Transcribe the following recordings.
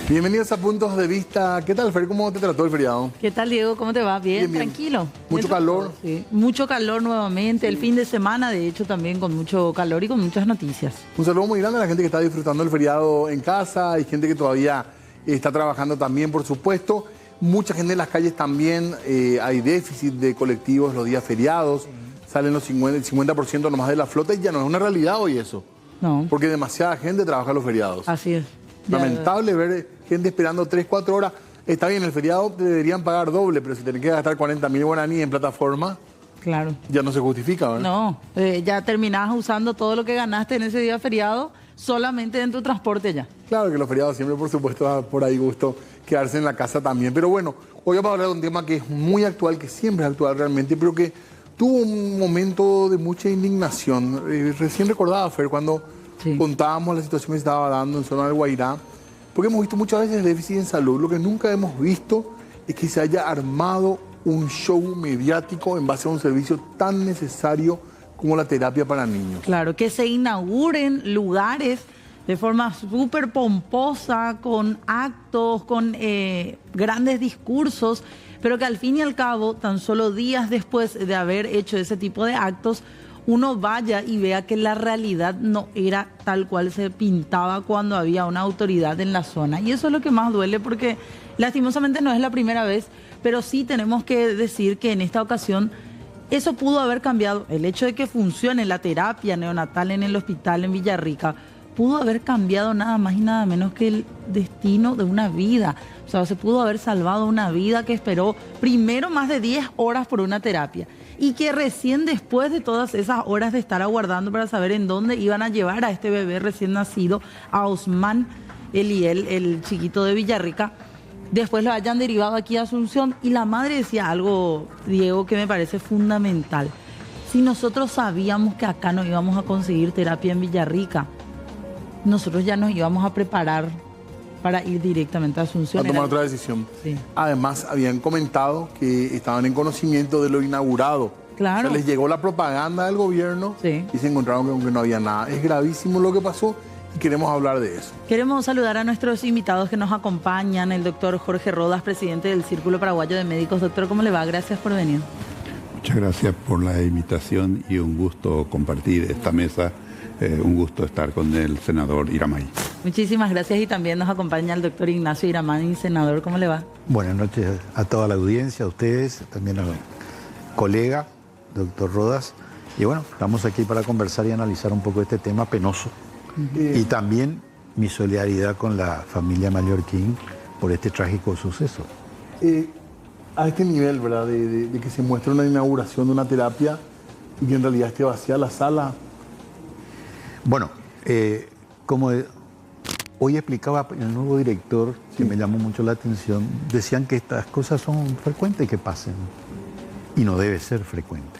Bienvenidos a Puntos de Vista. ¿Qué tal, Fer? ¿Cómo te trató el feriado? ¿Qué tal, Diego? ¿Cómo te va? Bien, Bien. Tranquilo. ¿Mucho calor? Sí, mucho calor nuevamente. El fin de semana, de hecho, también con mucho calor y con muchas noticias. Un saludo muy grande a la gente que está disfrutando el feriado en casa. Hay gente que todavía está trabajando también, por supuesto. Mucha gente en las calles también. Hay déficit de colectivos los días feriados. Salen el 50% nomás de la flota y ya no es una realidad hoy eso. No. Porque demasiada gente trabaja los feriados. Así es. Lamentable ver gente esperando 3, 4 horas. Está bien, el feriado te deberían pagar doble, pero si tenés que gastar 40.000 guaraníes en plataforma, Claro. ya no se justifica, ¿verdad? No, ya terminás usando todo lo que ganaste en ese día feriado solamente en tu transporte ya. Claro que los feriados siempre, por supuesto, da por ahí gusto quedarse en la casa también. Pero bueno, hoy vamos a hablar de un tema que es muy actual, que siempre es actual realmente, pero que tuvo un momento de mucha indignación. Recién recordaba, Fer, cuando contábamos la situación que se estaba dando en zona del Guairá, porque hemos visto muchas veces el déficit en salud. Lo que nunca hemos visto es que se haya armado un show mediático en base a un servicio tan necesario como la terapia para niños. Claro, que se inauguren lugares de forma súper pomposa, con actos, con grandes discursos, pero que al fin y al cabo, tan solo días después de haber hecho ese tipo de actos, uno vaya y vea que la realidad no era tal cual se pintaba cuando había una autoridad en la zona. Y eso es lo que más duele, porque lastimosamente no es la primera vez, pero sí tenemos que decir que en esta ocasión eso pudo haber cambiado. El hecho de que funcione la terapia neonatal en el hospital en Villarrica pudo haber cambiado nada más y nada menos que el destino de una vida. O sea, se pudo haber salvado una vida que esperó primero más de 10 horas por una terapia y que recién después de todas esas horas de estar aguardando para saber en dónde iban a llevar a este bebé recién nacido, a Osman Eliel, el chiquito de Villarrica, después lo hayan derivado aquí a Asunción. Y la madre decía algo, Diego, que me parece fundamental. Si nosotros sabíamos que acá no íbamos a conseguir terapia en Villarrica, nosotros ya nos íbamos a preparar para ir directamente a Asunción. A tomar otra decisión. Sí. Además, habían comentado que estaban en conocimiento de lo inaugurado. Claro. O sea, les llegó la propaganda del gobierno y se encontraron que no había nada. Es gravísimo lo que pasó y queremos hablar de eso. Queremos saludar a nuestros invitados que nos acompañan. El doctor Jorge Rodas, presidente del Círculo Paraguayo de Médicos. Doctor, ¿cómo le va? Gracias por venir. Muchas gracias por la invitación y un gusto compartir esta mesa. Un gusto estar con el senador Iramay. Muchísimas gracias y también nos acompaña el doctor Ignacio Iramay, senador. ¿Cómo le va? Buenas noches a toda la audiencia, a ustedes, también al colega, doctor Rodas. Y bueno, estamos aquí para conversar y analizar un poco este tema penoso. Y también mi solidaridad con la familia mallorquín por este trágico suceso. A este nivel, ¿verdad? De que se muestra una inauguración de una terapia y que en realidad esté vacía la sala. Bueno, como hoy explicaba el nuevo director, que me llamó mucho la atención, decían que estas cosas son frecuentes que pasen y no debe ser frecuente.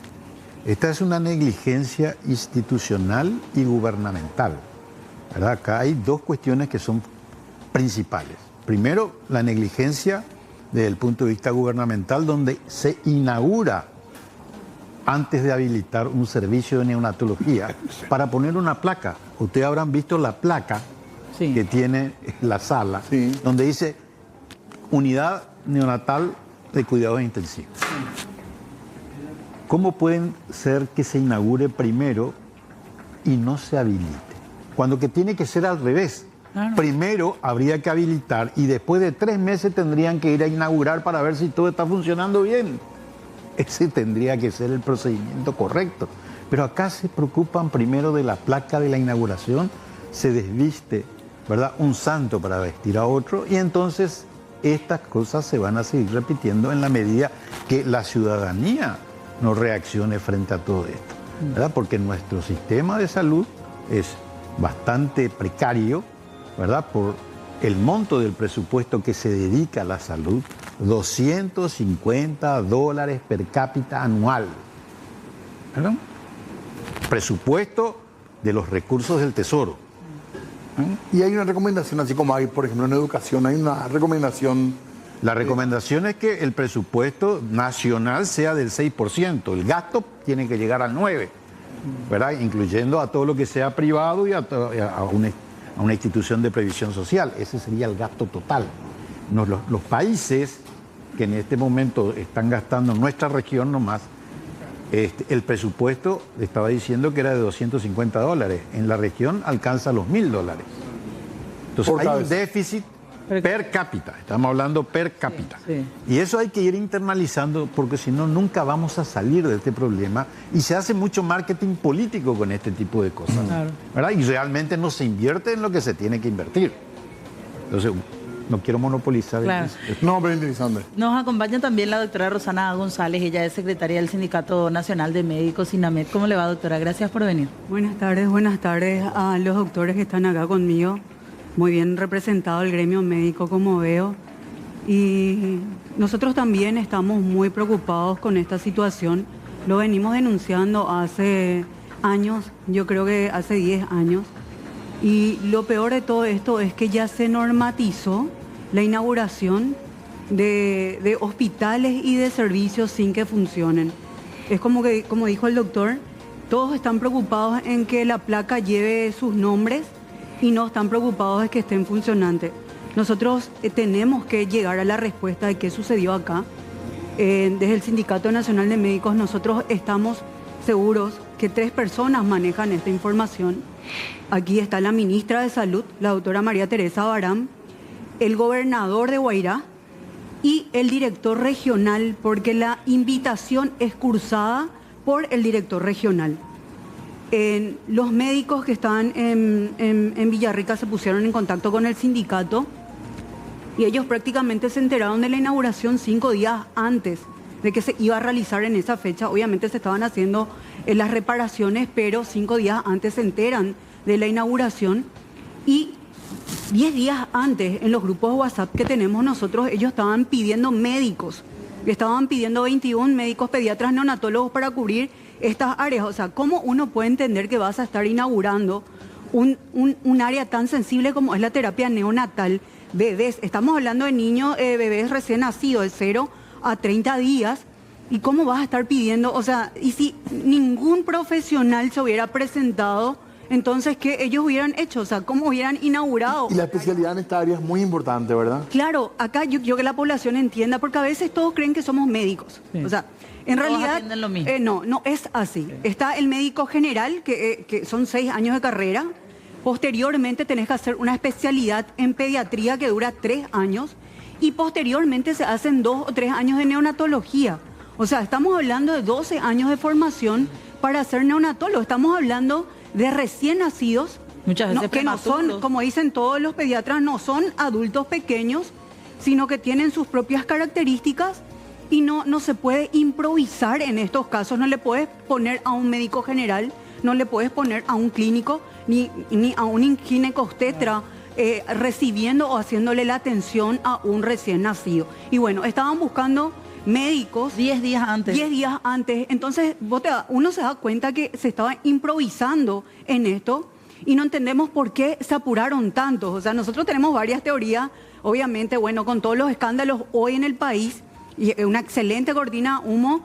Esta es una negligencia institucional y gubernamental, ¿verdad? Acá hay dos cuestiones que son principales. Primero, la negligencia desde el punto de vista gubernamental, donde se inaugura antes de habilitar un servicio de neonatología, para poner una placa. Ustedes habrán visto la placa que tiene la sala, donde dice Unidad Neonatal de Cuidados Intensivos. ¿Cómo pueden ser que se inaugure primero y no se habilite? Cuando que tiene que ser al revés. Claro. Primero habría que habilitar y después de 3 meses tendrían que ir a inaugurar para ver si todo está funcionando bien. Ese tendría que ser el procedimiento correcto. Pero acá se preocupan primero de la placa de la inauguración, se desviste, ¿verdad?, un santo para vestir a otro, y entonces estas cosas se van a seguir repitiendo en la medida que la ciudadanía no reaccione frente a todo esto, ¿verdad? Porque nuestro sistema de salud es bastante precario, ¿verdad?, por el monto del presupuesto que se dedica a la salud, $250 per cápita anual, ¿verdad? Presupuesto de los recursos del Tesoro. Y hay una recomendación, así como hay, por ejemplo, en educación, hay una recomendación. La recomendación es que el presupuesto nacional sea del 6%, el gasto tiene que llegar al 9%, ¿verdad? Incluyendo a todo lo que sea privado y a a una institución de previsión social. Ese sería el gasto total. Los países que en este momento están gastando en nuestra región nomás, el presupuesto estaba diciendo que era de $250. En la región alcanza los $1.000. Entonces hay un déficit per cápita, estamos hablando per cápita. Sí. Y eso hay que ir internalizando porque si no, nunca vamos a salir de este problema y se hace mucho marketing político con este tipo de cosas. Claro. ¿Verdad? Y realmente no se invierte en lo que se tiene que invertir. Entonces, no quiero monopolizar. Claro. No, pero interesante. Nos acompaña también la doctora Rosana González, ella es secretaria del Sindicato Nacional de Médicos, SINAMED. ¿Cómo le va, doctora? Gracias por venir. Buenas tardes a los doctores que están acá conmigo. Muy bien representado el gremio médico, como veo. Y nosotros también estamos muy preocupados con esta situación. Lo venimos denunciando hace años, yo creo que hace 10 años. Y lo peor de todo esto es que ya se normatizó la inauguración de hospitales y de servicios sin que funcionen. Es como dijo el doctor, todos están preocupados en que la placa lleve sus nombres y no están preocupados de que estén funcionantes. Nosotros tenemos que llegar a la respuesta de qué sucedió acá. Desde el Sindicato Nacional de Médicos nosotros estamos seguros que 3 personas manejan esta información. Aquí está la ministra de Salud, la doctora María Teresa Barán, el gobernador de Guairá y el director regional, porque la invitación es cursada por el director regional. Los médicos que estaban en Villarrica se pusieron en contacto con el sindicato y ellos prácticamente se enteraron de la inauguración 5 días antes de que se iba a realizar en esa fecha. Obviamente se estaban haciendo las reparaciones, pero 5 días antes se enteran de la inauguración y 10 días antes en los grupos de WhatsApp que tenemos nosotros, ellos estaban pidiendo médicos, estaban pidiendo 21 médicos, pediatras, neonatólogos para cubrir estas áreas. O sea, ¿cómo uno puede entender que vas a estar inaugurando un área tan sensible como es la terapia neonatal? Bebés, estamos hablando de niños, bebés recién nacidos, de 0 a 30 días. ¿Y cómo vas a estar pidiendo? O sea, y si ningún profesional se hubiera presentado, entonces, ¿qué ellos hubieran hecho? O sea, ¿cómo hubieran inaugurado? Y la especialidad en esta área es muy importante, ¿verdad? Claro, acá yo que la población entienda, porque a veces todos creen que somos médicos. Sí. O sea, en todos realidad, atienden lo mismo. no es así. Sí. Está el médico general, que son 6 años de carrera. Posteriormente tenés que hacer una especialidad en pediatría que dura 3 años. Y posteriormente se hacen 2 o 3 años de neonatología. O sea, estamos hablando de 12 años de formación para ser neonatólogo. Estamos hablando de recién nacidos, muchas veces que no son, como dicen todos los pediatras, no son adultos pequeños, sino que tienen sus propias características y no se puede improvisar en estos casos. No le puedes poner a un médico general, no le puedes poner a un clínico, ni a un ginecobstetra recibiendo o haciéndole la atención a un recién nacido. Y bueno, estaban buscando médicos 10 días antes. 10 días antes. Entonces, uno se da cuenta que se estaba improvisando en esto y no entendemos por qué se apuraron tanto. O sea, nosotros tenemos varias teorías, obviamente, bueno, con todos los escándalos hoy en el país, y una excelente cortina humo,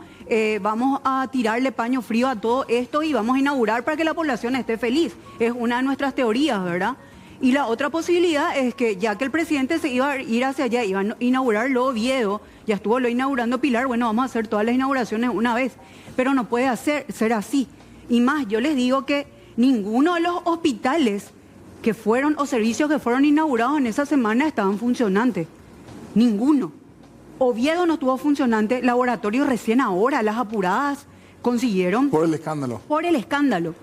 vamos a tirarle paño frío a todo esto y vamos a inaugurar para que la población esté feliz. Es una de nuestras teorías, ¿verdad? Y la otra posibilidad es que ya que el presidente se iba a ir hacia allá, iba a inaugurarlo Oviedo, ya estuvo lo inaugurando Pilar, bueno, vamos a hacer todas las inauguraciones una vez. Pero no puede ser así. Y más, yo les digo que ninguno de los hospitales que fueron o servicios que fueron inaugurados en esa semana estaban funcionantes. Ninguno. Oviedo no estuvo funcionante, laboratorio recién ahora, las apuradas consiguieron. Por el escándalo. Por el escándalo.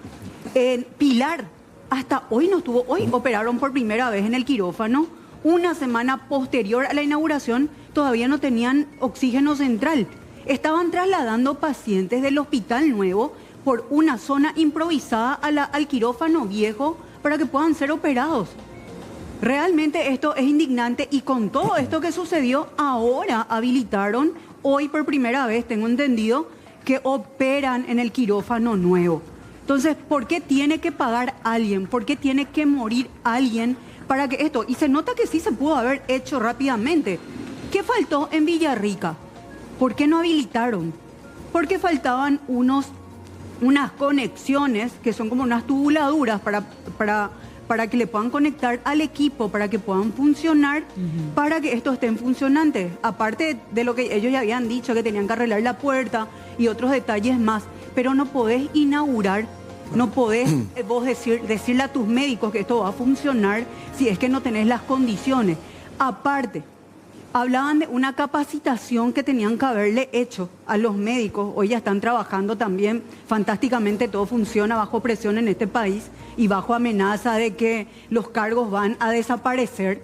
Pilar, hasta hoy no estuvo, hoy operaron por primera vez en el quirófano. Una semana posterior a la inauguración todavía no tenían oxígeno central. Estaban trasladando pacientes del hospital nuevo por una zona improvisada al quirófano viejo para que puedan ser operados. Realmente esto es indignante y con todo esto que sucedió, ahora habilitaron, hoy por primera vez tengo entendido, que operan en el quirófano nuevo. Entonces, ¿por qué tiene que pagar alguien? ¿Por qué tiene que morir alguien para que esto? Y se nota que sí se pudo haber hecho rápidamente. ¿Qué faltó en Villarrica? ¿Por qué no habilitaron? Porque faltaban unas conexiones que son como unas tubuladuras para para que le puedan conectar al equipo, para que puedan funcionar, para que estos estén funcionantes. Aparte de lo que ellos ya habían dicho, que tenían que arreglar la puerta y otros detalles más. Pero no podés inaugurar, no podés vos decirle a tus médicos que esto va a funcionar si es que no tenés las condiciones. Aparte, hablaban de una capacitación que tenían que haberle hecho a los médicos. Hoy ya están trabajando también fantásticamente, todo funciona bajo presión en este país y bajo amenaza de que los cargos van a desaparecer.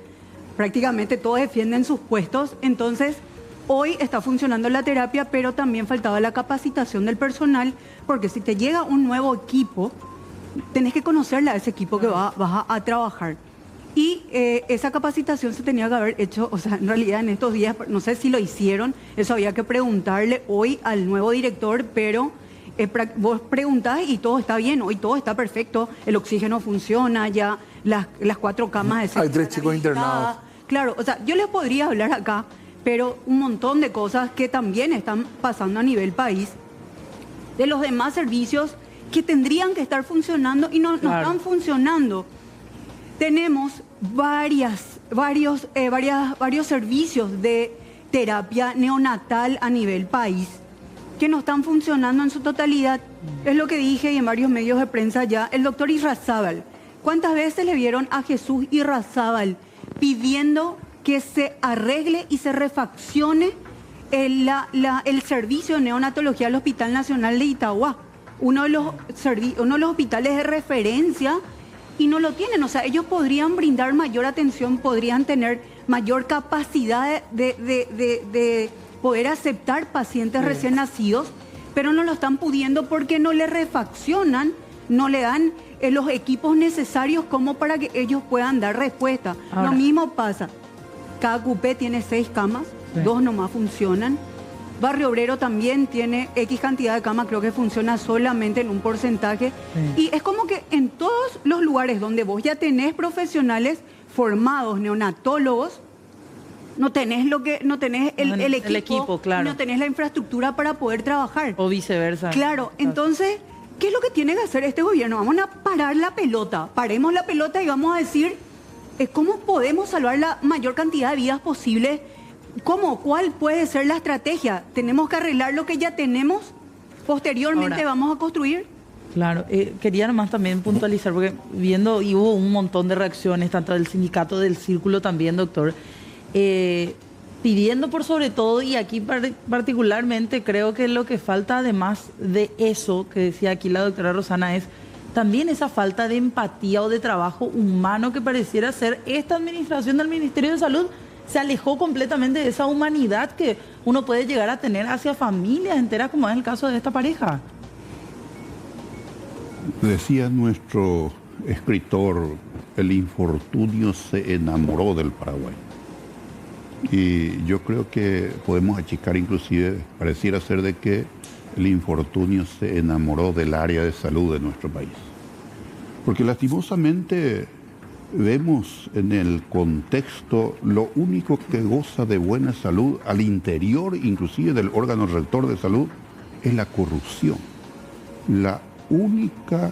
Prácticamente todos defienden sus puestos. Entonces, hoy está funcionando la terapia, pero también faltaba la capacitación del personal, porque si te llega un nuevo equipo, tenés que conocerle a ese equipo que vas a trabajar. Y esa capacitación se tenía que haber hecho, o sea, en realidad en estos días, no sé si lo hicieron, eso había que preguntarle hoy al nuevo director, pero vos preguntás y todo está bien, hoy todo está perfecto, el oxígeno funciona, ya las 4 camas de Hay 3 chicos internados. Claro, o sea, yo les podría hablar acá, pero un montón de cosas que también están pasando a nivel país, de los demás servicios que tendrían que estar funcionando y no están funcionando. Tenemos varios servicios de terapia neonatal a nivel país que no están funcionando en su totalidad. Es lo que dije y en varios medios de prensa ya. El doctor Irrazábal, ¿cuántas veces le vieron a Jesús Irrazábal pidiendo que se arregle y se refaccione el servicio de neonatología del Hospital Nacional de Itagua? Uno de los hospitales de referencia, y no lo tienen. O sea, ellos podrían brindar mayor atención, podrían tener mayor capacidad de poder aceptar pacientes recién nacidos, pero no lo están pudiendo porque no le refaccionan, no le dan los equipos necesarios como para que ellos puedan dar respuesta. Ahora, lo mismo pasa. Cada cupé tiene 6 camas, 2 nomás funcionan. Barrio Obrero también tiene X cantidad de camas, creo que funciona solamente en un porcentaje. Y es como que en todos los lugares donde vos ya tenés profesionales formados, neonatólogos, no tenés el equipo, claro. No tenés la infraestructura para poder trabajar. O viceversa. Claro, entonces, ¿qué es lo que tiene que hacer este gobierno? Vamos a parar la pelota, paremos la pelota y vamos a decir cómo podemos salvar la mayor cantidad de vidas posible. ¿Cómo? ¿Cuál puede ser la estrategia? ¿Tenemos que arreglar lo que ya tenemos? ¿Posteriormente vamos a construir? Claro, quería nomás también puntualizar, porque viendo, y hubo un montón de reacciones, tanto del sindicato, del círculo también, doctor, pidiendo por sobre todo, y aquí particularmente creo que lo que falta además de eso, que decía aquí la doctora Rosana, es también esa falta de empatía o de trabajo humano que pareciera ser esta administración del Ministerio de Salud. Se alejó completamente de esa humanidad que uno puede llegar a tener hacia familias enteras, como es el caso de esta pareja. Decía nuestro escritor, el infortunio se enamoró del Paraguay. Y yo creo que podemos achicar inclusive, pareciera ser de que el infortunio se enamoró del área de salud de nuestro país. Porque lastimosamente vemos en el contexto lo único que goza de buena salud al interior inclusive del órgano rector de salud es la corrupción. La única,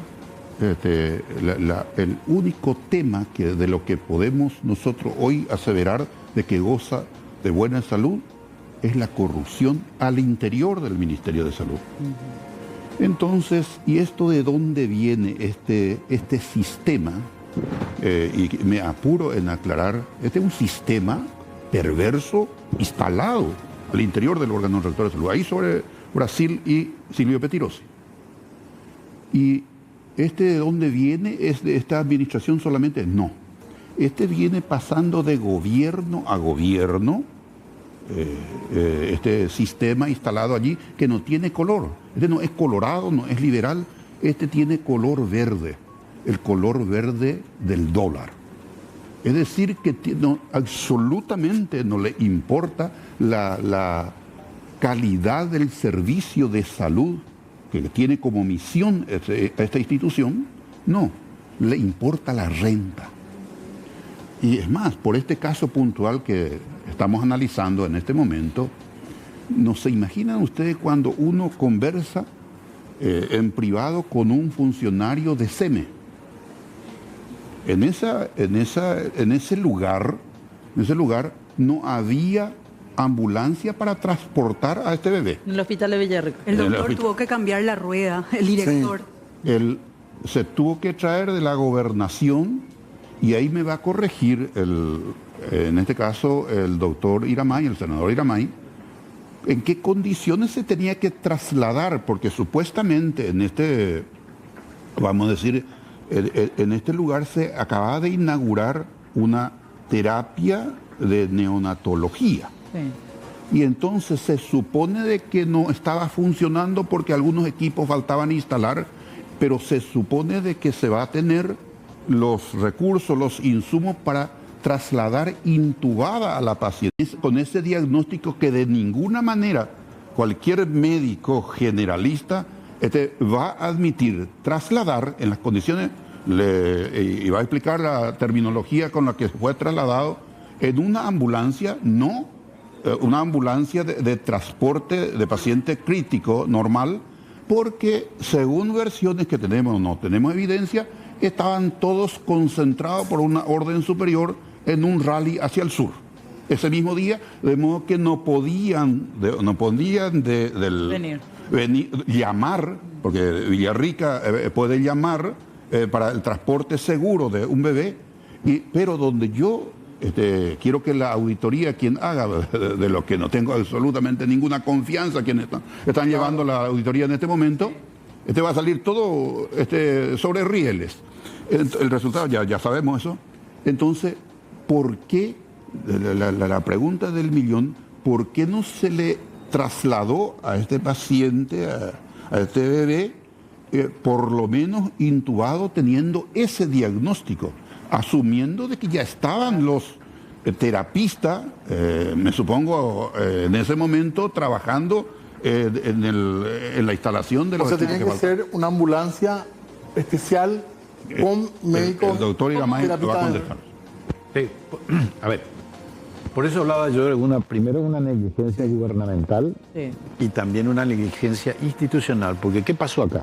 el único tema de lo que podemos nosotros hoy aseverar de que goza de buena salud es la corrupción al interior del Ministerio de Salud. Entonces, ¿y esto de dónde viene este sistema? Y me apuro en aclarar, este es un sistema perverso instalado al interior del órgano rector de salud, ahí sobre Brasil y Silvio Pettirossi. ¿Y este de dónde viene? ¿Es de esta administración solamente? No. Este viene pasando de gobierno a gobierno, este sistema instalado allí que no tiene color. Este no es colorado, no es liberal, este tiene color verde. El color verde del dólar. Es decir, que absolutamente no le importa la calidad del servicio de salud que tiene como misión esta institución, no, le importa la renta. Y es más, por este caso puntual que estamos analizando en este momento, ¿no se imaginan ustedes cuando uno conversa en privado con un funcionario de SEME? en ese lugar no había ambulancia para transportar a este bebé. En el hospital de Villarrica. El doctor tuvo que cambiar la rueda, el director. Sí. Se tuvo que traer de la gobernación, y ahí me va a corregir, en este caso, el doctor Iramay, el senador Iramay, en qué condiciones se tenía que trasladar, porque supuestamente en este, vamos a decir, en este lugar se acababa de inaugurar una terapia de neonatología. Sí. Y entonces se supone de que no estaba funcionando porque algunos equipos faltaban instalar, pero se supone de que se va a tener los recursos, los insumos para trasladar intubada a la paciente con ese diagnóstico que de ninguna manera cualquier médico generalista va a admitir trasladar en las condiciones, y va a explicar la terminología con la que fue trasladado, en una ambulancia, no una ambulancia de transporte de paciente crítico normal, porque según versiones que tenemos, no tenemos evidencia, estaban todos concentrados por una orden superior en un rally hacia el sur. Ese mismo día, de modo que no podían venir, llamar, porque Villarrica puede llamar para el transporte seguro de un bebé, pero donde yo quiero que la auditoría, quien haga, de lo que no tengo absolutamente ninguna confianza, quienes están llevando la auditoría en este momento, va a salir todo sobre rieles. El resultado, ya sabemos eso. Entonces, ¿por qué, la pregunta del millón, por qué no se le trasladó a este paciente, a este bebé, por lo menos intubado, teniendo ese diagnóstico, asumiendo de que ya estaban los terapistas, me supongo, en ese momento trabajando en la instalación de los... O sea, tenía que ser una ambulancia especial con médicos... El doctor Iramay lo va a contestar. Sí, a ver, por eso hablaba yo de primero una negligencia gubernamental, sí, y también una negligencia institucional, porque ¿qué pasó acá?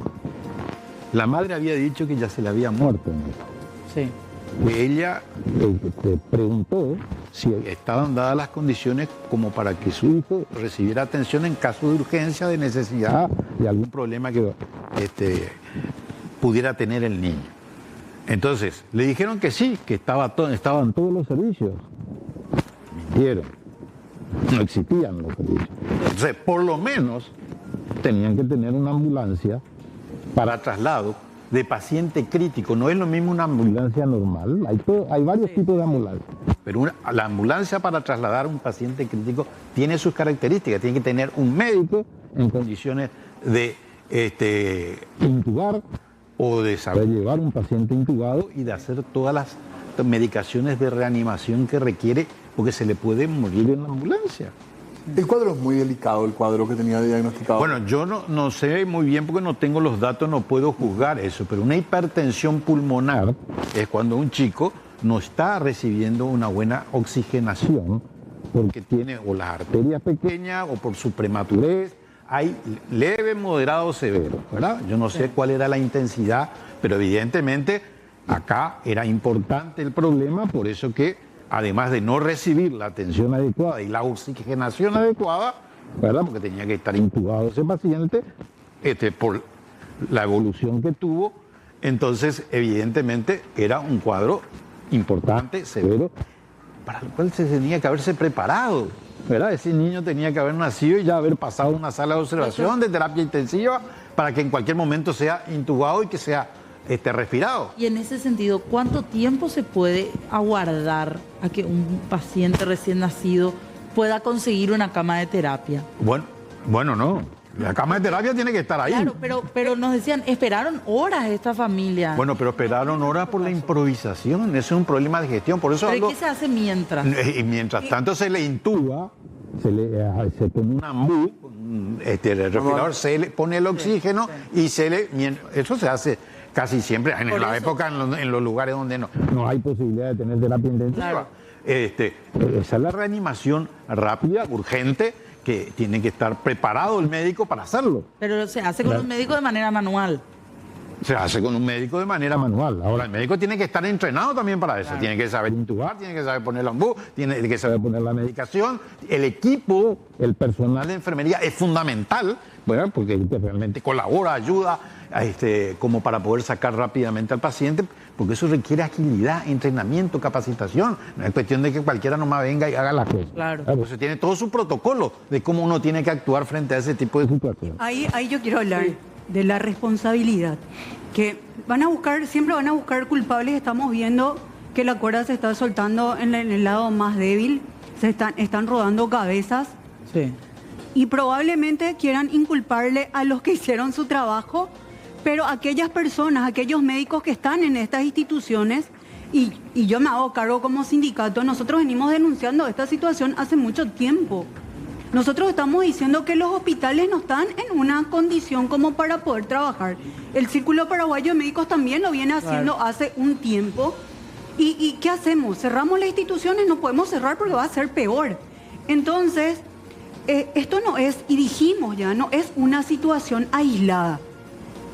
La madre había dicho que ya se le había muerto. Sí. Ella preguntó si estaban dadas las condiciones como para que su hijo recibiera atención en caso de urgencia, de necesidad, de algún problema que pudiera tener el niño. Entonces, le dijeron que sí, que estaban todos los servicios. Mintieron. No existían los servicios. Entonces, por lo menos, tenían que tener una ambulancia para traslado de paciente crítico. No es lo mismo una ambulancia normal. Hay varios tipos de ambulancias. Pero la ambulancia para trasladar a un paciente crítico tiene sus características. Tiene que tener un médico en condiciones de intubar, o de saber llevar un paciente intubado y de hacer todas las medicaciones de reanimación que requiere, porque se le puede morir en la ambulancia. El cuadro es muy delicado, el cuadro que tenía diagnosticado. Bueno, yo no sé muy bien porque no tengo los datos, no puedo juzgar eso, pero una hipertensión pulmonar es cuando un chico no está recibiendo una buena oxigenación porque tiene o las arterias pequeñas o por su prematurez. Hay leve, moderado, severo, ¿verdad? Yo no sé cuál era la intensidad, pero evidentemente acá era importante el problema, por eso que además de no recibir la atención adecuada y la oxigenación adecuada, ¿verdad? Porque tenía que estar intubado ese paciente, por la evolución que tuvo, entonces evidentemente era un cuadro importante, severo, para el cual se tenía que haberse preparado, ¿verdad? Ese niño tenía que haber nacido y ya haber pasado una sala de observación de terapia intensiva para que en cualquier momento sea intubado y que sea respirado. Y en ese sentido, ¿cuánto tiempo se puede aguardar a que un paciente recién nacido pueda conseguir una cama de terapia? Bueno, no. La cama de terapia tiene que estar ahí. Claro, pero nos decían, esperaron horas esta familia. Bueno, pero esperaron horas por la improvisación. Eso es un problema de gestión. Por eso ¿Pero qué se hace mientras? Y mientras tanto se le intuba, se pone un ambú, el respirador, se le pone el oxígeno y eso se hace casi siempre, en la época, en los lugares donde no hay posibilidad de tener terapia intensiva. Claro. Esa es la reanimación rápida, urgente, que tiene que estar preparado el médico para hacerlo. Pero se hace con los médicos de manera manual. se hace con un médico de manera manual. Ahora, el médico tiene que estar entrenado también para eso. Claro. Tiene que saber intubar, tiene que saber poner la ombú, tiene que saber poner la medicación. El equipo, el personal de enfermería es fundamental, bueno, porque realmente colabora, ayuda, como para poder sacar rápidamente al paciente, porque eso requiere agilidad, entrenamiento, capacitación. No es cuestión de que cualquiera nomás venga y haga las cosas. Claro. Entonces tiene todo su protocolo de cómo uno tiene que actuar frente a ese tipo de situaciones. Ahí yo quiero hablar de la responsabilidad, que siempre van a buscar culpables. Estamos viendo que la cuerda se está soltando en el lado más débil, están rodando cabezas. Sí. Y probablemente quieran inculparle a los que hicieron su trabajo, pero aquellas personas, aquellos médicos que están en estas instituciones, y yo me hago cargo como sindicato, nosotros venimos denunciando esta situación hace mucho tiempo. Nosotros estamos diciendo que los hospitales no están en una condición como para poder trabajar. El Círculo Paraguayo de Médicos también lo viene haciendo hace un tiempo. ¿Y qué hacemos? ¿Cerramos las instituciones? No podemos cerrar porque va a ser peor. Entonces, esto no es, y dijimos ya, no es una situación aislada.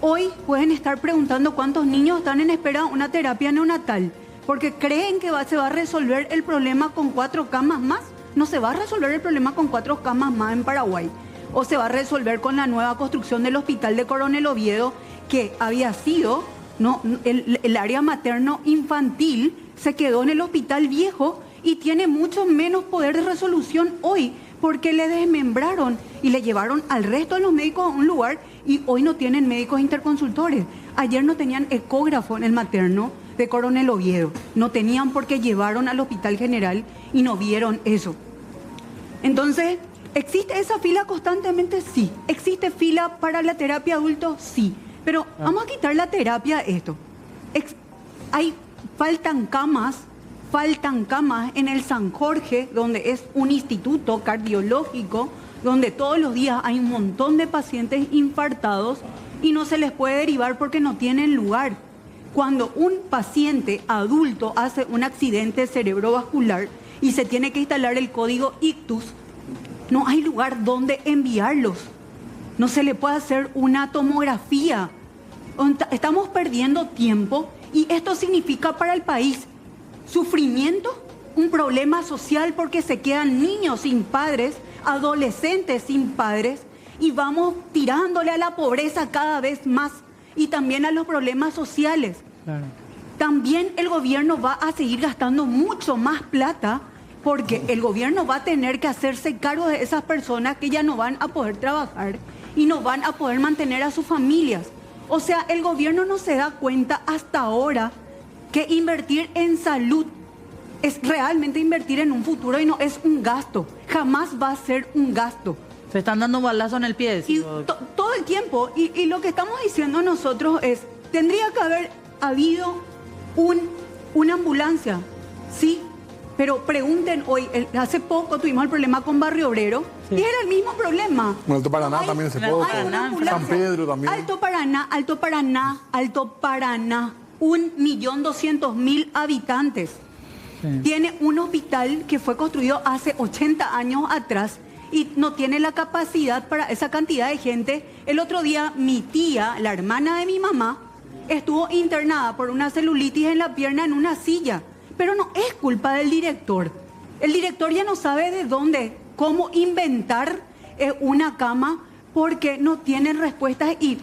Hoy pueden estar preguntando cuántos niños están en espera de una terapia neonatal, porque creen que se va a resolver el problema con 4 camas más. No se va a resolver el problema con 4 camas más en Paraguay. O se va a resolver con la nueva construcción del hospital de Coronel Oviedo, que había sido, el área materno-infantil se quedó en el hospital viejo y tiene mucho menos poder de resolución hoy, porque le desmembraron y le llevaron al resto de los médicos a un lugar y hoy no tienen médicos interconsultores. Ayer no tenían ecógrafo en el materno de Coronel Oviedo. No tenían porque llevaron al Hospital General y no vieron eso. Entonces, ¿existe esa fila constantemente? Sí. ¿Existe fila para la terapia adulto? Sí. Pero vamos a quitar la terapia a esto. Faltan camas en el San Jorge, donde es un instituto cardiológico, donde todos los días hay un montón de pacientes infartados y no se les puede derivar porque no tienen lugar. Cuando un paciente adulto hace un accidente cerebrovascular y se tiene que instalar el código ictus, no hay lugar donde enviarlos. No se le puede hacer una tomografía. Estamos perdiendo tiempo y esto significa para el país sufrimiento, un problema social porque se quedan niños sin padres, adolescentes sin padres y vamos tirándole a la pobreza cada vez más y también a los problemas sociales. Claro. También el gobierno va a seguir gastando mucho más plata porque el gobierno va a tener que hacerse cargo de esas personas que ya no van a poder trabajar y no van a poder mantener a sus familias. O sea, el gobierno no se da cuenta hasta ahora que invertir en salud es realmente invertir en un futuro y no es un gasto. Jamás va a ser un gasto. Se están dando balazos en el pie. Y todo el tiempo. Y lo que estamos diciendo nosotros es, tendría que haber habido una ambulancia. Sí, pero pregunten hoy, hace poco tuvimos el problema con Barrio Obrero y era el mismo problema. Bueno, Alto Paraná también se puede. San Pedro también. Alto Paraná. 1.200.000 habitantes. Sí. Tiene un hospital que fue construido hace 80 años atrás y no tiene la capacidad para esa cantidad de gente. El otro día mi tía, la hermana de mi mamá, estuvo internada por una celulitis en la pierna en una silla. Pero no es culpa del director. El director ya no sabe cómo inventar una cama porque no tienen respuestas. Y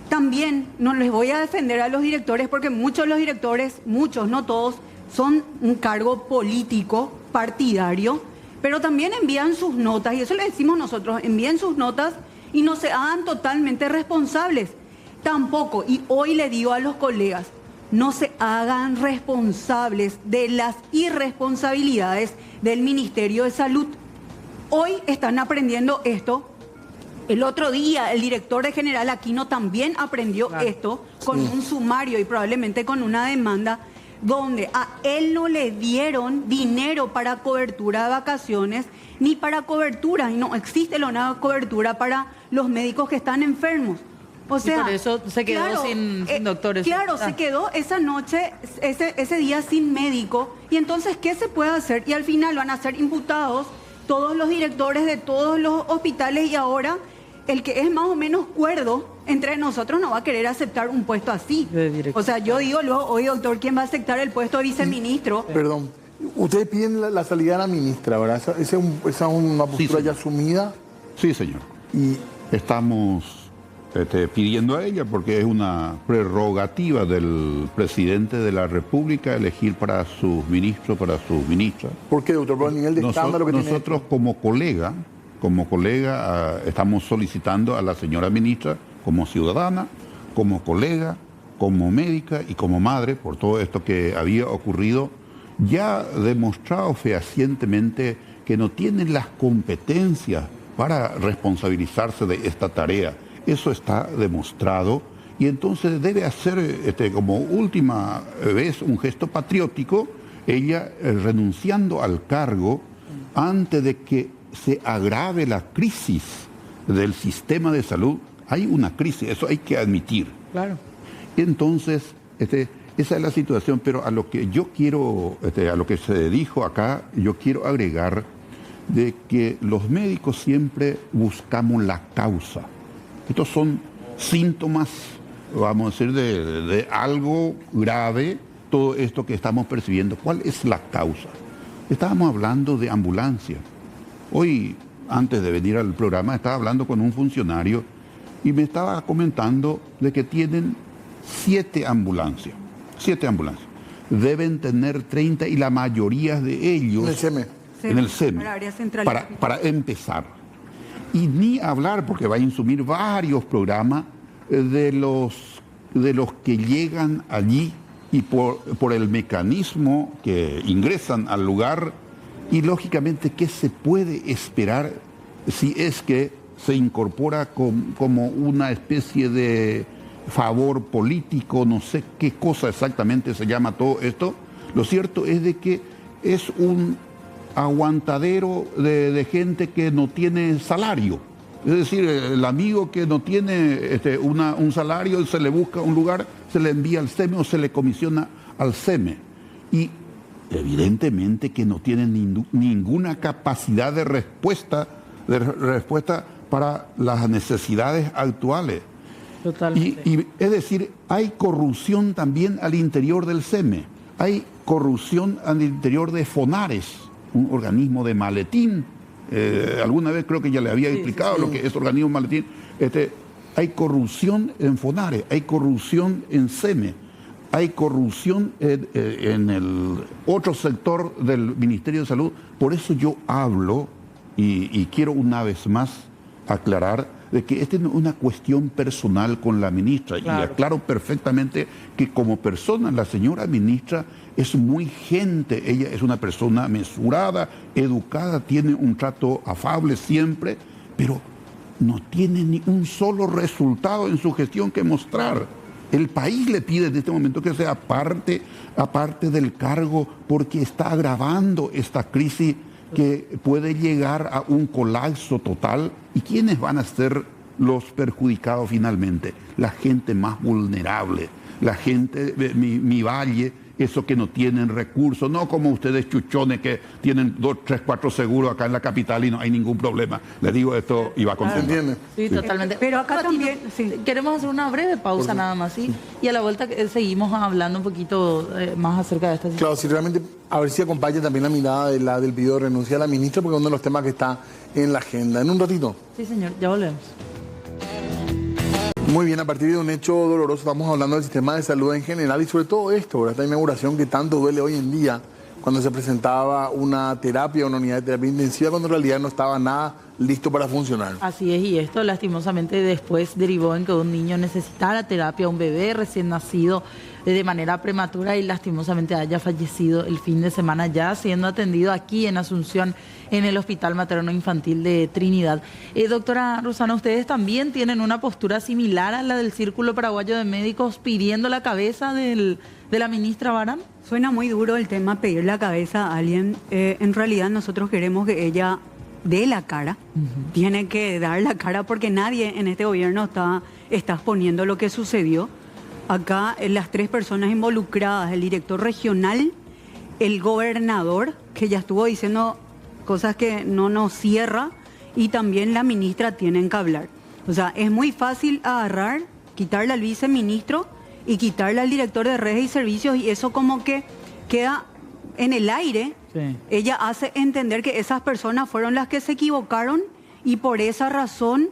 también no les voy a defender a los directores porque muchos de los directores, muchos, no todos, son un cargo político, partidario, pero también envían sus notas, y eso le decimos nosotros, envíen sus notas y no se hagan totalmente responsables. Tampoco, y hoy le digo a los colegas, no se hagan responsables de las irresponsabilidades del Ministerio de Salud. Hoy están aprendiendo esto. El otro día el director general Aquino también aprendió esto con un sumario y probablemente con una demanda donde a él no le dieron dinero para cobertura de vacaciones ni para cobertura, y no existe una cobertura para los médicos que están enfermos. O sea, y por eso se quedó sin doctores. Claro, se quedó esa noche, ese día sin médico. Y entonces, ¿qué se puede hacer? Y al final van a ser imputados todos los directores de todos los hospitales y ahora el que es más o menos cuerdo entre nosotros no va a querer aceptar un puesto así. O sea, yo digo luego, oye, doctor, ¿quién va a aceptar el puesto de viceministro? Perdón, ustedes piden la salida de la ministra, ¿verdad? Esa es una postura ya asumida. Sí, señor. Y estamos pidiendo a ella porque es una prerrogativa del presidente de la República elegir para sus ministros, para sus ministras. ¿Por qué, doctor? Por el nivel de escándalo que nosotros como colega, estamos solicitando a la señora ministra como ciudadana, como colega, como médica y como madre, por todo esto que había ocurrido, ya demostrado fehacientemente que no tienen las competencias para responsabilizarse de esta tarea. Eso está demostrado y entonces debe hacer como última vez un gesto patriótico, ella renunciando al cargo antes de que se agrave la crisis del sistema de salud. Hay una crisis, eso hay que admitir. Claro. Entonces, esa es la situación, pero a lo que yo quiero, a lo que se dijo acá, yo quiero agregar de que los médicos siempre buscamos la causa. Estos son síntomas, vamos a decir, de algo grave, todo esto que estamos percibiendo. ¿Cuál es la causa? Estábamos hablando de ambulancia. Hoy, antes de venir al programa, estaba hablando con un funcionario y me estaba comentando de que tienen 7 ambulancias. 7 ambulancias. Deben tener 30 y la mayoría de ellos... En el SEME. En el SEME. Para empezar. Y ni hablar, porque va a insumir varios programas de los que llegan allí y por el mecanismo que ingresan al lugar y lógicamente qué se puede esperar si es que se incorpora como una especie de favor político, no sé qué cosa exactamente se llama todo esto. Lo cierto es de que es un aguantadero de gente que no tiene salario. Es decir, el amigo que no tiene un salario, se le busca un lugar, se le envía al SEME o se le comisiona al SEME. Y evidentemente que no tienen ninguna capacidad de respuesta para las necesidades actuales. Totalmente. Y es decir, hay corrupción también al interior del SEME, hay corrupción al interior de FONARES, un organismo de maletín. Alguna vez creo que ya le había explicado lo que es organismo maletín. Hay corrupción en FONARES, hay corrupción en SEME, hay corrupción en el otro sector del Ministerio de Salud. Por eso yo hablo y quiero una vez más aclarar de que esta no es una cuestión personal con la ministra. Claro. Y aclaro perfectamente que como persona la señora ministra es muy gente, ella es una persona mesurada, educada, tiene un trato afable siempre, pero no tiene ni un solo resultado en su gestión que mostrar. El país le pide en este momento que sea aparte del cargo porque está agravando esta crisis que puede llegar a un colapso total. ¿Y quiénes van a ser los perjudicados finalmente? La gente más vulnerable, la gente de mi valle, esos que no tienen recursos, no como ustedes chuchones que tienen 2, 3, 4 seguros acá en la capital y no hay ningún problema. Les digo esto y va a continuar. Sí, totalmente. Pero acá también... Sí. Queremos hacer una breve pausa nada más, ¿sí? Y a la vuelta seguimos hablando un poquito más acerca de esta situación. Claro, si realmente, a ver si acompaña también la mirada del video de renuncia a la ministra, porque es uno de los temas que está en la agenda. En un ratito. Sí, señor, ya volvemos. Muy bien, a partir de un hecho doloroso estamos hablando del sistema de salud en general y sobre todo esto, ¿verdad? Esta inauguración que tanto duele hoy en día cuando se presentaba una terapia, una unidad de terapia intensiva, cuando en realidad no estaba nada listo para funcionar. Así es, y esto lastimosamente después derivó en que un niño necesitara terapia, un bebé recién nacido de manera prematura y lastimosamente haya fallecido el fin de semana ya siendo atendido aquí en Asunción, en el Hospital Materno Infantil de Trinidad. Doctora Rosana, ¿ustedes también tienen una postura similar a la del Círculo Paraguayo de Médicos pidiendo la cabeza de la ministra Barán? Suena muy duro el tema pedir la cabeza a alguien. En realidad nosotros queremos que ella dé la cara. Tiene que dar la cara porque nadie en este gobierno está exponiendo lo que sucedió. Acá las 3 personas involucradas, el director regional, el gobernador, que ya estuvo diciendo cosas que no nos cierra, y también la ministra tienen que hablar. O sea, es muy fácil agarrar, quitarle al viceministro y quitarle al director de redes y servicios, y eso como que queda en el aire. Sí. Ella hace entender que esas personas fueron las que se equivocaron y por esa razón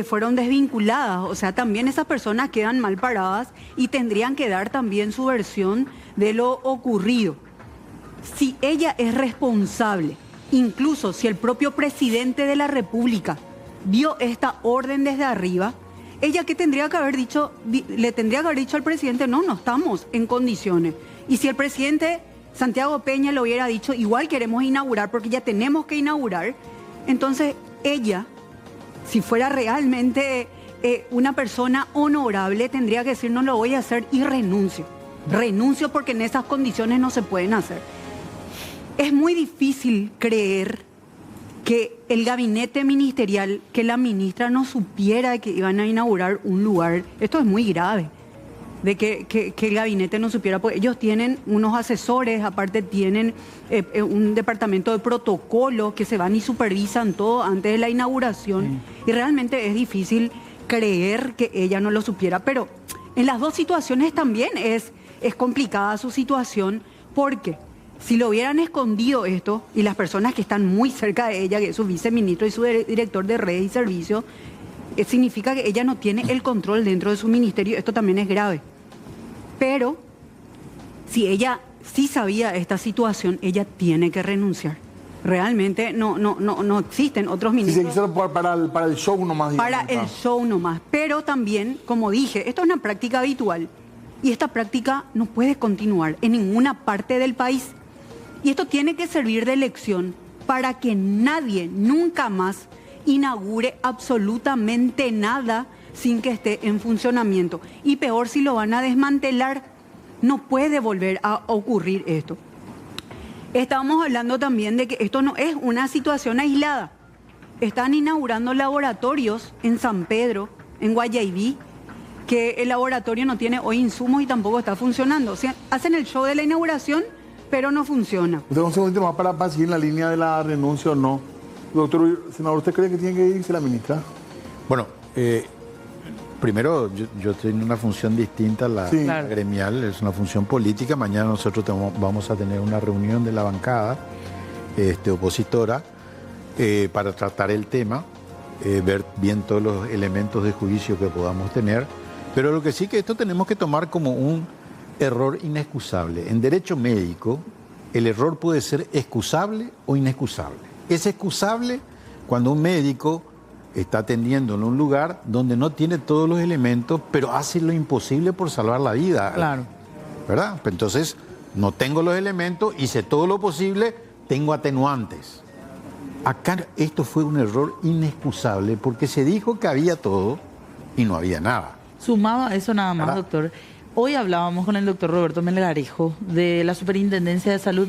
fueron desvinculadas. O sea, también esas personas quedan mal paradas y tendrían que dar también su versión de lo ocurrido. Si ella es responsable, incluso si el propio presidente de la República dio esta orden desde arriba, ella que tendría que haber dicho, le tendría que haber dicho al presidente, no estamos en condiciones. Y si el presidente Santiago Peña le hubiera dicho, igual queremos inaugurar porque ya tenemos que inaugurar, entonces ella, si fuera realmente una persona honorable, tendría que decir, no lo voy a hacer y renuncio. Renuncio porque en esas condiciones no se pueden hacer. Es muy difícil creer que el gabinete ministerial, que la ministra no supiera que iban a inaugurar un lugar. Esto es muy grave, de que el gabinete no supiera, porque ellos tienen unos asesores, aparte tienen un departamento de protocolo que se van y supervisan todo antes de la inauguración. Y realmente es difícil creer que ella no lo supiera. Pero en las dos situaciones también es complicada su situación, porque si lo hubieran escondido esto, y las personas que están muy cerca de ella, que es su viceministro y su director de redes y servicios, significa que ella no tiene el control dentro de su ministerio. Esto también es grave. Pero si ella sí sabía esta situación, ella tiene que renunciar. Realmente no existen otros ministros. Si se quiso para el show nomás. Para el show nomás. Pero también, como dije, esto es una práctica habitual. Y esta práctica no puede continuar en ninguna parte del país. Y esto tiene que servir de lección para que nadie nunca más inaugure absolutamente nada sin que esté en funcionamiento. Y peor, si lo van a desmantelar, no puede volver a ocurrir esto. Estábamos hablando también de que esto no es una situación aislada. Están inaugurando laboratorios en San Pedro, en Guayaibí, que el laboratorio no tiene hoy insumos y tampoco está funcionando. O sea, hacen el show de la inauguración, pero no funciona. Usted un segundito más para seguir en la línea de la renuncia o no. Doctor senador, ¿usted cree que tiene que irse la ministra? Bueno, primero yo tengo una función distinta a la gremial, es una función política. Mañana nosotros vamos a tener una reunión de la bancada opositora para tratar el tema, ver bien todos los elementos de juicio que podamos tener. Pero lo que sí que esto tenemos que tomar como un error inexcusable. En derecho médico, el error puede ser excusable o inexcusable. Es excusable cuando un médico está atendiendo en un lugar donde no tiene todos los elementos, pero hace lo imposible por salvar la vida. Claro. ¿Verdad? Entonces, no tengo los elementos, hice todo lo posible, tengo atenuantes. Acá esto fue un error inexcusable porque se dijo que había todo y no había nada. Sumado a eso nada más, ¿verdad? doctor. Hoy hablábamos con el doctor Roberto Melgarejo de la Superintendencia de Salud.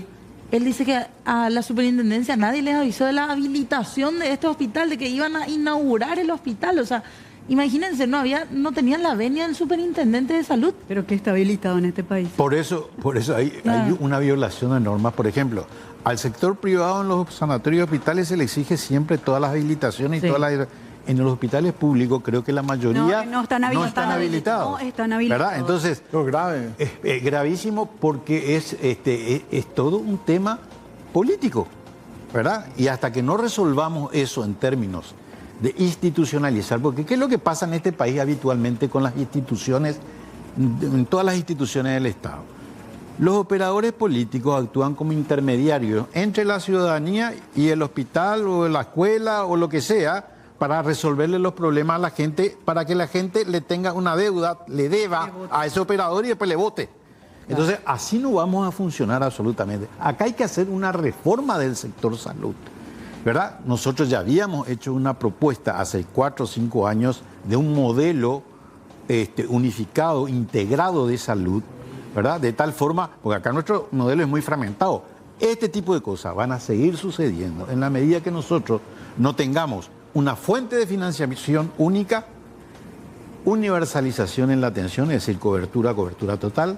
Él dice que a la superintendencia nadie les avisó de la habilitación de este hospital, de que iban a inaugurar el hospital. O sea, imagínense, no tenían la venia del superintendente de salud. Pero que está habilitado en este país. Por eso hay una violación de normas. Por ejemplo, al sector privado en los sanatorios y hospitales se le exige siempre todas las habilitaciones y todas las... En los hospitales públicos creo que la mayoría no están habilitados. No están habilitados. ¿Verdad? Entonces, es grave. Es gravísimo porque es todo un tema político, ¿verdad? Y hasta que no resolvamos eso en términos de institucionalizar, porque ¿qué es lo que pasa en este país habitualmente con las instituciones, en todas las instituciones del Estado? Los operadores políticos actúan como intermediarios entre la ciudadanía y el hospital o la escuela o lo que sea, para resolverle los problemas a la gente, para que la gente le tenga una deuda, le deba a ese operador y después le vote. Entonces, así no vamos a funcionar absolutamente. Acá hay que hacer una reforma del sector salud, ¿verdad? Nosotros ya habíamos hecho una propuesta hace 4 o 5 años de un modelo unificado, integrado de salud, ¿verdad? De tal forma, porque acá nuestro modelo es muy fragmentado. Este tipo de cosas van a seguir sucediendo en la medida que nosotros no tengamos una fuente de financiación única, universalización en la atención, es decir, cobertura total,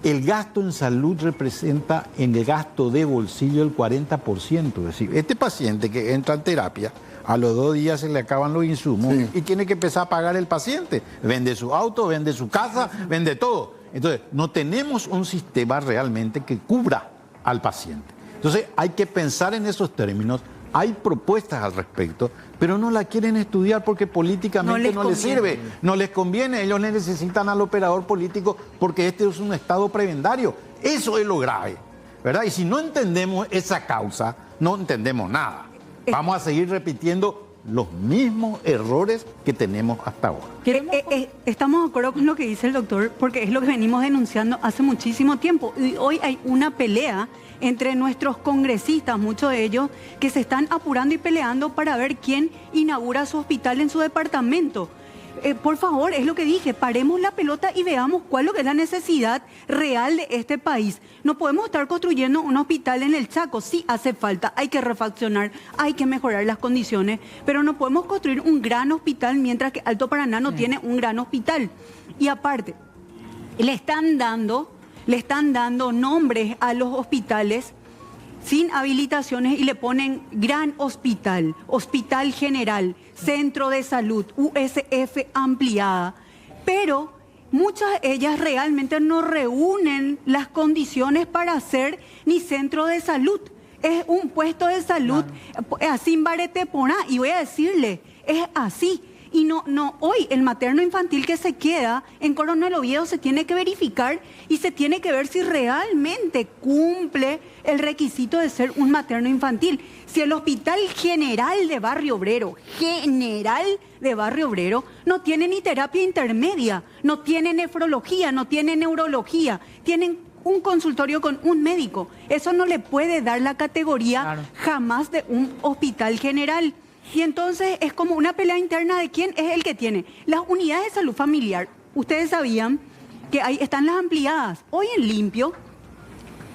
El gasto en salud representa en el gasto de bolsillo el 40%. Es decir, este paciente que entra en terapia, a los 2 días se le acaban los insumos y tiene que empezar a pagar el paciente. Vende su auto, vende su casa, vende todo. Entonces, no tenemos un sistema realmente que cubra al paciente. Entonces, hay que pensar en esos términos. Hay propuestas al respecto, pero no la quieren estudiar porque políticamente no les sirve, no les conviene. Ellos necesitan al operador político porque este es un estado prebendario. Eso es lo grave, ¿verdad? Y si no entendemos esa causa, no entendemos nada. Vamos a seguir repitiendo los mismos errores que tenemos hasta ahora. Estamos de acuerdo con lo que dice el doctor, porque es lo que venimos denunciando hace muchísimo tiempo. Y hoy hay una pelea entre nuestros congresistas, muchos de ellos, que se están apurando y peleando para ver quién inaugura su hospital en su departamento. Por favor, es lo que dije, paremos la pelota y veamos cuál es lo que es la necesidad real de este país. No podemos estar construyendo un hospital en el Chaco, sí hace falta, hay que refaccionar, hay que mejorar las condiciones, pero no podemos construir un gran hospital mientras que Alto Paraná no tiene un gran hospital. Y aparte, le están dando nombres a los hospitales sin habilitaciones y le ponen gran hospital, hospital general, centro de salud, USF ampliada. Pero muchas de ellas realmente no reúnen las condiciones para ser ni centro de salud. Es un puesto de salud así en Bareteponá, y voy a decirle, es así. Y no, hoy el materno infantil que se queda en Coronel Oviedo se tiene que verificar y se tiene que ver si realmente cumple el requisito de ser un materno infantil. Si el Hospital General de Barrio Obrero, no tiene ni terapia intermedia, no tiene nefrología, no tiene neurología, tienen un consultorio con un médico. Eso no le puede dar la categoría jamás de un hospital general. Y entonces es como una pelea interna de quién es el que tiene. Las unidades de salud familiar, ustedes sabían que ahí están las ampliadas. Hoy en Limpio,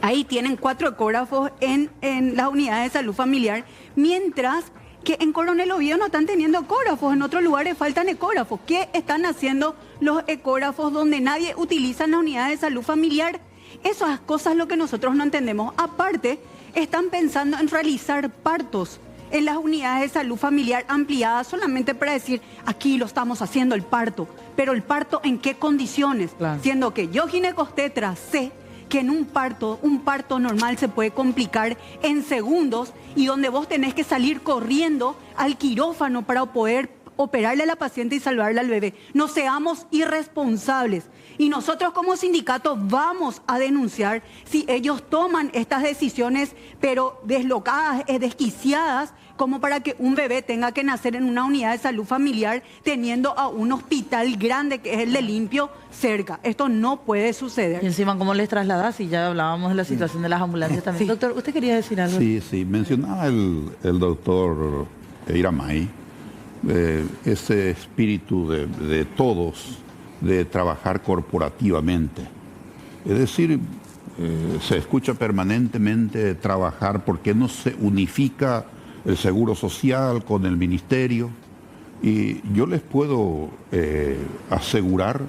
ahí tienen 4 ecógrafos en las unidades de salud familiar, mientras que en Coronel Oviedo no están teniendo ecógrafos, en otros lugares faltan ecógrafos. ¿Qué están haciendo los ecógrafos donde nadie utiliza las unidades de salud familiar? Esas cosas es lo que nosotros no entendemos. Aparte, están pensando en realizar partos en las unidades de salud familiar ampliadas solamente para decir, aquí lo estamos haciendo el parto, pero el parto ¿en qué condiciones? Siendo que yo, ginecostetra, sé que en un parto normal se puede complicar en segundos y donde vos tenés que salir corriendo al quirófano para poder operarle a la paciente y salvarle al bebé. No seamos irresponsables. Y nosotros como sindicato vamos a denunciar si ellos toman estas decisiones, pero deslocadas, desquiciadas, como para que un bebé tenga que nacer en una unidad de salud familiar teniendo a un hospital grande que es el de Limpio cerca. Esto no puede suceder. Y encima, ¿cómo les trasladás? Y ya hablábamos de la situación de las ambulancias también. Doctor, ¿usted quería decir algo? Sí. Mencionaba el doctor Iramay ese espíritu de todos, de trabajar corporativamente. Es decir, se escucha permanentemente trabajar porque no se unifica el Seguro Social con el Ministerio. Y yo les puedo asegurar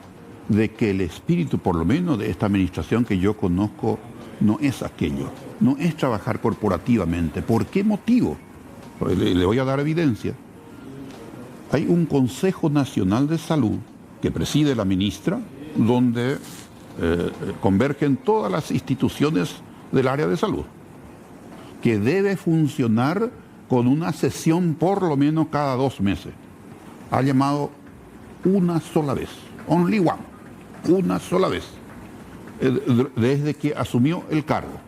de que el espíritu, por lo menos de esta administración que yo conozco, no es aquello, no es trabajar corporativamente. ¿Por qué motivo? Le voy a dar evidencia. Hay un Consejo Nacional de Salud que preside la ministra, donde convergen todas las instituciones del área de salud, que debe funcionar con una sesión por lo menos cada 2 meses. Ha llamado una sola vez, only one, una sola vez, desde que asumió el cargo.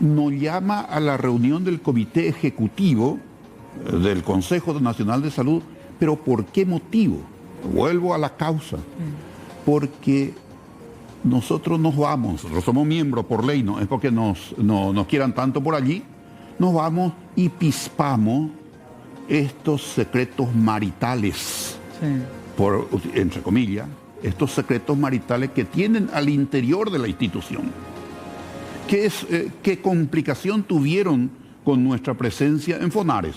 No llama a la reunión del Comité Ejecutivo del Consejo Nacional de Salud, pero ¿por qué motivo? Vuelvo a la causa. Porque nosotros nos vamos, nosotros somos miembros por ley, no es porque nos quieran tanto por allí, nos vamos y pispamos estos secretos maritales, entre comillas, estos secretos maritales que tienen al interior de la institución. ¿Qué complicación tuvieron con nuestra presencia en Fonares?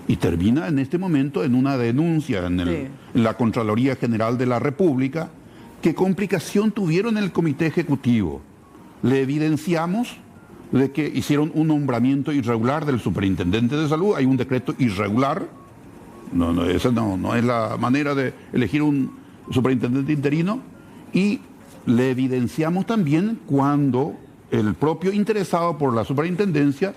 Y termina en este momento en una denuncia en la Contraloría General de la República ¿Qué complicación tuvieron en el comité ejecutivo? Le evidenciamos de que hicieron un nombramiento irregular del superintendente de salud. Hay un decreto irregular. Esa no es la manera de elegir un superintendente interino. Y le evidenciamos también cuando el propio interesado por la superintendencia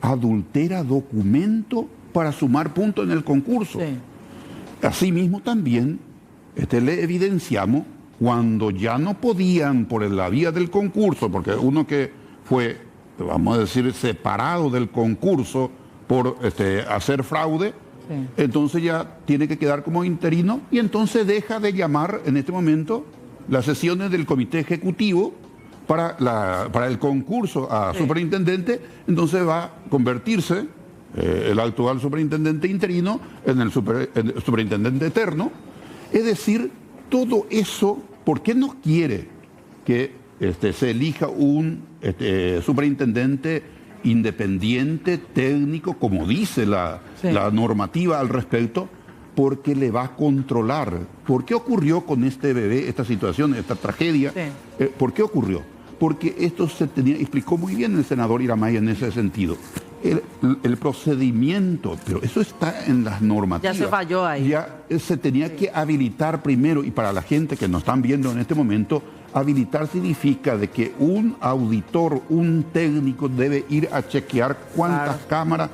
adultera documento para sumar puntos en el concurso. Sí. Asimismo también le evidenciamos cuando ya no podían por la vía del concurso, porque uno que fue, vamos a decir, separado del concurso por hacer fraude, sí, entonces ya tiene que quedar como interino y entonces deja de llamar en este momento las sesiones del comité ejecutivo para el concurso a superintendente, entonces va a convertirse el actual superintendente interino en el superintendente eterno. Es decir, todo eso, ¿por qué no quiere que se elija un superintendente independiente, técnico, como dice la normativa al respecto? Porque le va a controlar. ¿Por qué ocurrió con este bebé, esta situación, esta tragedia? Sí. ¿Por qué ocurrió? Porque esto explicó muy bien el senador Iramay en ese sentido. El procedimiento, pero eso está en las normativas. Ya se falló ahí. Ya se tenía que habilitar primero, y para la gente que nos están viendo en este momento, habilitar significa de que un auditor, un técnico debe ir a chequear cuántas cámaras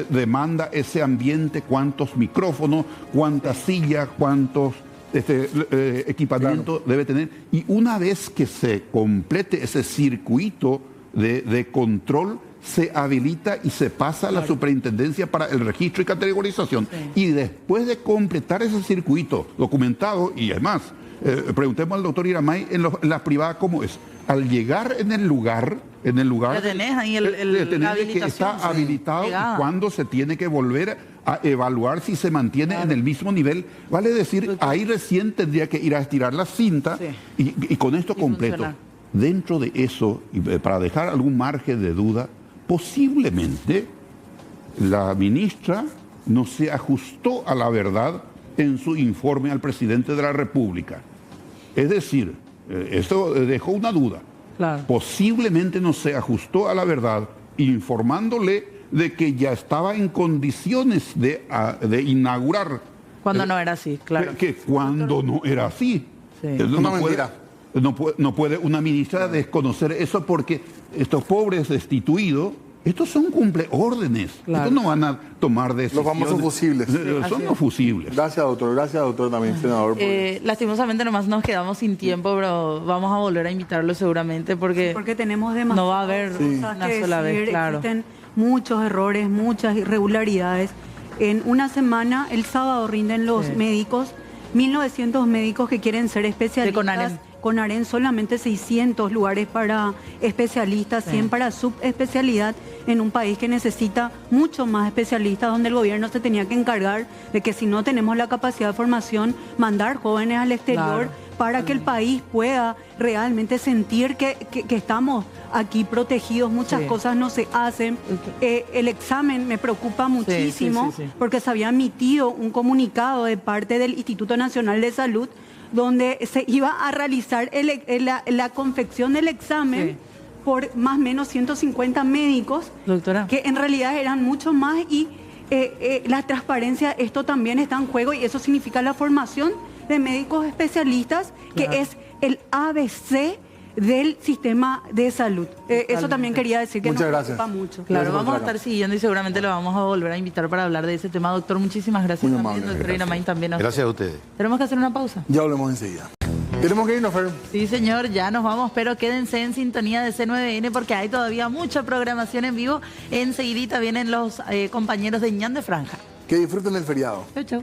demanda ese ambiente, cuántos micrófonos, cuántas sillas, cuántos equipamiento debe tener. Y una vez que se complete ese circuito de control, se habilita y se pasa a la superintendencia para el registro y categorización. Sí. Y después de completar ese circuito documentado, y además, preguntemos al doctor Iramay en la privada cómo es. Al llegar en el lugar ya tenés ahí la habilitación, que está habilitado, y cuándo se tiene que volver a evaluar si se mantiene en el mismo nivel. Vale decir, ahí recién tendría que ir a estirar la cinta y con esto completo. Funcionar. Dentro de eso, y para dejar algún margen de duda, posiblemente la ministra no se ajustó a la verdad en su informe al presidente de la República. Es decir, esto dejó una duda. Claro. Posiblemente no se ajustó a la verdad, informándole de que ya estaba en condiciones de inaugurar. Cuando no era así, claro. Que cuando no era así. Sí. Mentira. No puede una ministra desconocer eso, porque estos pobres destituidos, estos son cumpleórdenes. Claro. Estos no van a tomar decisiones. Los famosos fusibles. Son los fusibles. Gracias, doctor. Gracias, doctor, también, senador. Lastimosamente nomás nos quedamos sin tiempo, pero vamos a volver a invitarlo seguramente porque tenemos demasiado. No va a haber una sola vez, claro. Existen muchos errores, muchas irregularidades. En una semana, el sábado, rinden los médicos, 1.900 médicos que quieren ser especialistas. Con AREN solamente 600 lugares para especialistas, 100 para subespecialidad, en un país que necesita mucho más especialistas, donde el gobierno se tenía que encargar de que si no tenemos la capacidad de formación, mandar jóvenes al exterior para que el país pueda realmente sentir que estamos aquí protegidos. Muchas cosas no se hacen. El examen me preocupa muchísimo porque se había emitido un comunicado de parte del Instituto Nacional de Salud donde se iba a realizar la confección del examen por más o menos 150 médicos, doctora, que en realidad eran mucho más, y la transparencia, esto también está en juego, y eso significa la formación de médicos especialistas, que es el ABC del sistema de salud. Eso también quería decir que nos preocupa mucho. Claro, vamos a estar siguiendo y seguramente lo vamos a volver a invitar para hablar de ese tema. Doctor, muchísimas gracias. Muy también, amable, doctor Iramay, también a Gracias a ustedes. Tenemos que hacer una pausa. Ya hablemos enseguida. Tenemos que irnos, Fer. Sí, señor, ya nos vamos, pero quédense en sintonía de C9N porque hay todavía mucha programación en vivo. Enseguidita vienen los compañeros de Ñan de Franja. Que disfruten el feriado. Chau, chau.